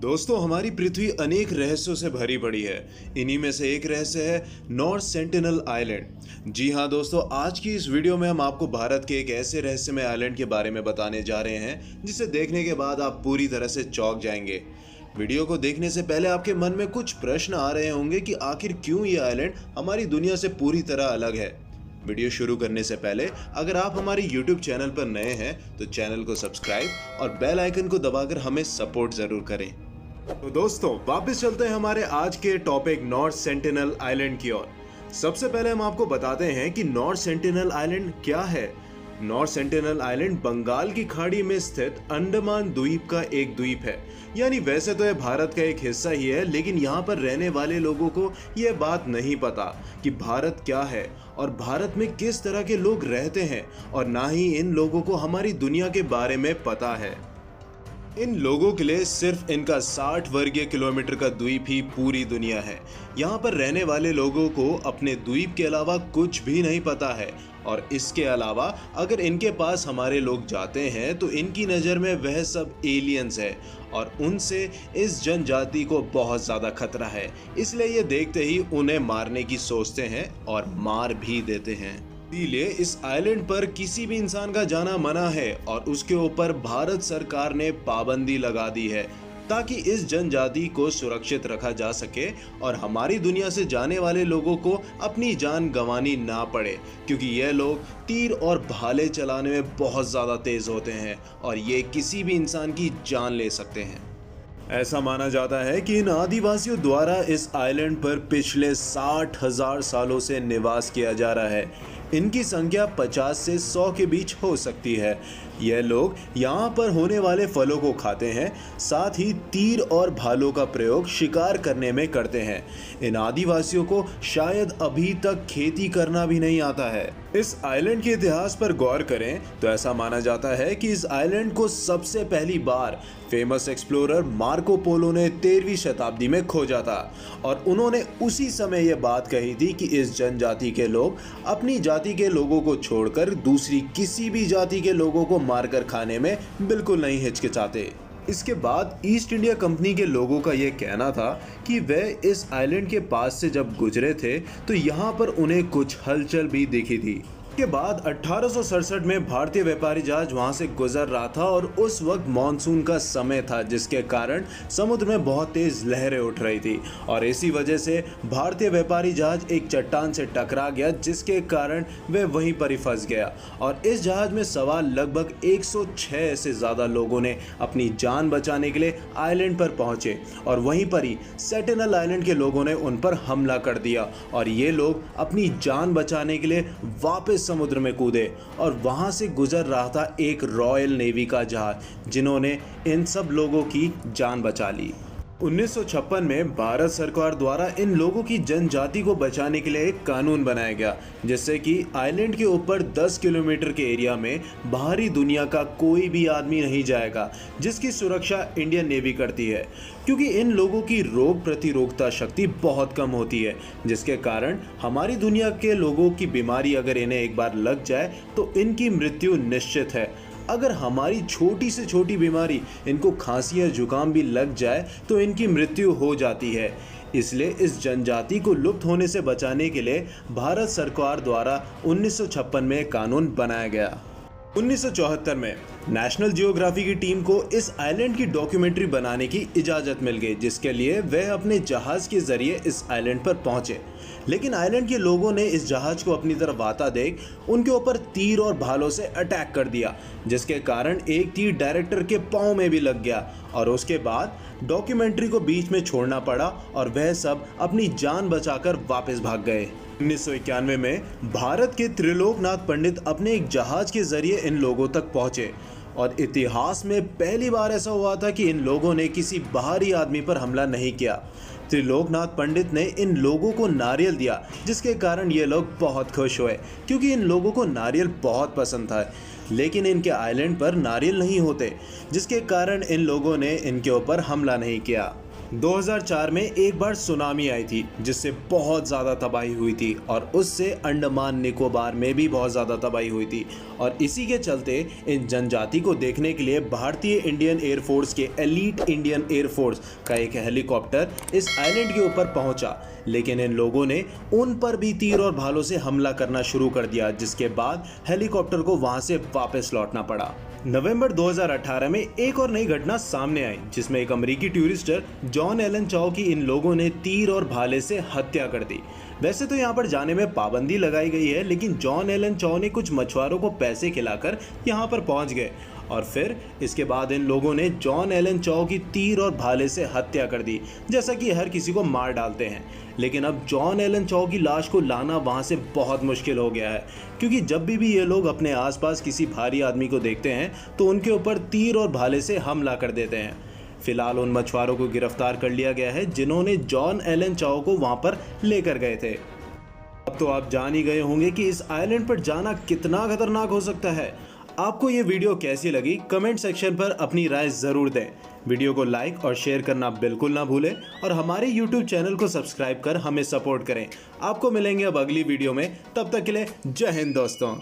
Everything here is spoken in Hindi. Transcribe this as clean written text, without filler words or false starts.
दोस्तों, हमारी पृथ्वी अनेक रहस्यों से भरी पड़ी है। इन्हीं में से एक रहस्य है नॉर्थ सेंटिनल आइलैंड। जी हाँ दोस्तों, आज की इस वीडियो में हम आपको भारत के एक ऐसे रहस्यमय आइलैंड के बारे में बताने जा रहे हैं जिसे देखने के बाद आप पूरी तरह से चौंक जाएंगे। वीडियो को देखने से पहले आपके मन में कुछ प्रश्न आ रहे होंगे कि आखिर क्यों ये आइलैंड हमारी दुनिया से पूरी तरह अलग है। वीडियो शुरू करने से पहले अगर आप हमारे YouTube चैनल पर नए हैं तो चैनल को सब्सक्राइब और बेल आइकन को दबाकर हमें सपोर्ट जरूर करें। तो दोस्तों, वापस चलते हैं हमारे आज के टॉपिक नॉर्थ सेंटिनल आइलैंड की ओर। सबसे पहले हम आपको बताते हैं कि नॉर्थ सेंटिनल आइलैंड क्या है। नॉर्थ सेंटिनल आइलैंड बंगाल की खाड़ी में स्थित अंडमान द्वीप का एक द्वीप है। यानी वैसे तो यह भारत का एक हिस्सा ही है, लेकिन यहाँ पर रहने वाले लोगों को यह बात नहीं पता कि भारत क्या है और भारत में किस तरह के लोग रहते हैं, और ना ही इन लोगों को हमारी दुनिया के बारे में पता है। इन लोगों के लिए सिर्फ इनका 60 वर्गीय किलोमीटर का द्वीप ही पूरी दुनिया है। यहाँ पर रहने वाले लोगों को अपने द्वीप के अलावा कुछ भी नहीं पता है, और इसके अलावा अगर इनके पास हमारे लोग जाते हैं तो इनकी नज़र में वह सब एलियंस है और उनसे इस जनजाति को बहुत ज़्यादा खतरा है। इसलिए ये देखते ही उन्हें मारने की सोचते हैं और मार भी देते हैं। इसीलिए इस आइलैंड पर किसी भी इंसान का जाना मना है और उसके ऊपर भारत सरकार ने पाबंदी लगा दी है ताकि इस जनजाति को सुरक्षित रखा जा सके और हमारी दुनिया से जाने वाले लोगों को अपनी जान गंवानी ना पड़े, क्योंकि ये लोग तीर और भाले चलाने में बहुत ज़्यादा तेज़ होते हैं और ये किसी भी इंसान की जान ले सकते हैं। ऐसा माना जाता है कि इन आदिवासियों द्वारा इस आइलैंड पर पिछले 60,000 सालों से निवास किया जा रहा है। इनकी संख्या 50 से 100 के बीच हो सकती है। यह लोग यहाँ पर होने वाले फलों को खाते हैं, साथ ही तीर और भालों का प्रयोग शिकार करने में करते हैं। इन आदिवासियों को शायद अभी तक खेती करना भी नहीं आता है। इस आइलैंड के इतिहास पर गौर करें तो ऐसा माना जाता है कि इस आइलैंड को सबसे पहली बार फेमस एक्सप्लोरर मार्को पोलो ने 13वीं शताब्दी में खोजा था, और उन्होंने उसी समय यह बात कही थी कि इस जनजाति के लोग अपनी जाति के लोगों को छोड़कर दूसरी किसी भी जाति के लोगों को मारकर खाने में बिल्कुल नहीं हिचकिचाते। इसके बाद ईस्ट इंडिया कंपनी के लोगों का यह कहना था कि वे इस आइलैंड के पास से जब गुजरे थे तो यहाँ पर उन्हें कुछ हलचल भी दिखी थी। के बाद 1867 में भारतीय व्यापारी जहाज वहां से गुजर रहा था और उस वक्त मानसून का समय था, जिसके कारण समुद्र में बहुत तेज लहरें उठ रही थी और इसी वजह से भारतीय व्यापारी जहाज एक चट्टान से टकरा गया, जिसके कारण वह वहीं पर ही फंस गया। और इस जहाज में सवार लगभग 106 से ज़्यादा लोगों ने अपनी जान बचाने के लिए आइलैंड पर पहुंचे और वहीं पर ही सेंटिनल आइलैंड के लोगों ने उन पर हमला कर दिया और ये लोग अपनी जान बचाने के लिए वापस समुद्र में कूदे और वहां से गुजर रहा था एक रॉयल नेवी का जहाज, जिन्होंने इन सब लोगों की जान बचा ली। 1956 में भारत सरकार द्वारा इन लोगों की जनजाति को बचाने के लिए एक कानून बनाया गया, जिससे कि आइलैंड के ऊपर 10 किलोमीटर के एरिया में बाहरी दुनिया का कोई भी आदमी नहीं जाएगा, जिसकी सुरक्षा इंडियन नेवी करती है। क्योंकि इन लोगों की रोग प्रतिरोधकता शक्ति बहुत कम होती है, जिसके कारण हमारी दुनिया के लोगों की बीमारी अगर इन्हें एक बार लग जाए तो इनकी मृत्यु निश्चित है। अगर हमारी छोटी से छोटी बीमारी, इनको खांसी या जुकाम भी लग जाए तो इनकी मृत्यु हो जाती है। इसलिए इस जनजाति को लुप्त होने से बचाने के लिए भारत सरकार द्वारा 1956 में कानून बनाया गया। 1974 में नेशनल जियोग्राफी की टीम को इस आइलैंड की डॉक्यूमेंट्री बनाने की इजाज़त मिल गई, जिसके लिए वह अपने जहाज के जरिए इस आइलैंड पर पहुंचे। लेकिन आइलैंड के लोगों ने इस जहाज को अपनी तरफ आता देख उनके ऊपर तीर और भालों से अटैक कर दिया, जिसके कारण एक तीर डायरेक्टर के पाँव में भी लग गया और उसके बाद डॉक्यूमेंट्री को बीच में छोड़ना पड़ा और वह सब अपनी जान बचाकर वापस भाग गए। 1991 में भारत के त्रिलोकनाथ पंडित अपने एक जहाज के जरिए इन लोगों तक पहुंचे और इतिहास में पहली बार ऐसा हुआ था कि इन लोगों ने किसी बाहरी आदमी पर हमला नहीं किया। त्रिलोकनाथ पंडित ने इन लोगों को नारियल दिया, जिसके कारण ये लोग बहुत खुश हुए, क्योंकि इन लोगों को नारियल बहुत पसंद था। लेकिन इनके आइलैंड पर नारियल नहीं होते, जिसके कारण इन लोगों ने इनके ऊपर हमला नहीं किया। 2004 में एक बार सुनामी आई थी जिससे बहुत ज़्यादा तबाही हुई थी और उससे अंडमान निकोबार में भी बहुत ज़्यादा तबाही हुई थी। और इसी के चलते इन जनजाति को देखने के लिए भारतीय इंडियन एयरफोर्स के एलीट इंडियन एयरफोर्स का एक हेलीकॉप्टर इस आइलैंड के ऊपर पहुंचा, लेकिन इन लोगों ने उन पर भी तीर और भालों से हमला करना शुरू कर दिया, जिसके बाद हेलीकॉप्टर को वहां से वापस लौटना पड़ा। नवंबर 2018 में एक और नई घटना सामने आई जिसमें एक अमेरिकी टूरिस्टर जॉन एलन चाओ की इन लोगों ने तीर और भाले से हत्या कर दी। वैसे तो यहाँ पर जाने में पाबंदी लगाई गई है, लेकिन जॉन एलन चाओ ने कुछ मछुआरों को पैसे खिलाकर यहाँ पर पहुँच गए और फिर इसके बाद इन लोगों ने जॉन एलन चाओ की तीर और भाले से हत्या कर दी, जैसा कि हर किसी को मार डालते हैं। लेकिन अब जॉन एलन चाओ की लाश को लाना वहाँ से बहुत मुश्किल हो गया है, क्योंकि जब भी ये लोग अपने आसपास किसी भारी आदमी को देखते हैं तो उनके ऊपर तीर और भाले से हमला कर देते हैं। फिलहाल उन मछुआरों को गिरफ्तार कर लिया गया है जिन्होंने जॉन एलन चाओ को वहाँ पर लेकर गए थे। अब तो आप जान ही गए होंगे कि इस आइलैंड पर जाना कितना खतरनाक हो सकता है। आपको ये वीडियो कैसी लगी कमेंट सेक्शन पर अपनी राय ज़रूर दें। वीडियो को लाइक और शेयर करना बिल्कुल ना भूलें और हमारे YouTube चैनल को सब्सक्राइब कर हमें सपोर्ट करें। आपको मिलेंगे अब अगली वीडियो में, तब तक के लिए जय हिंद दोस्तों।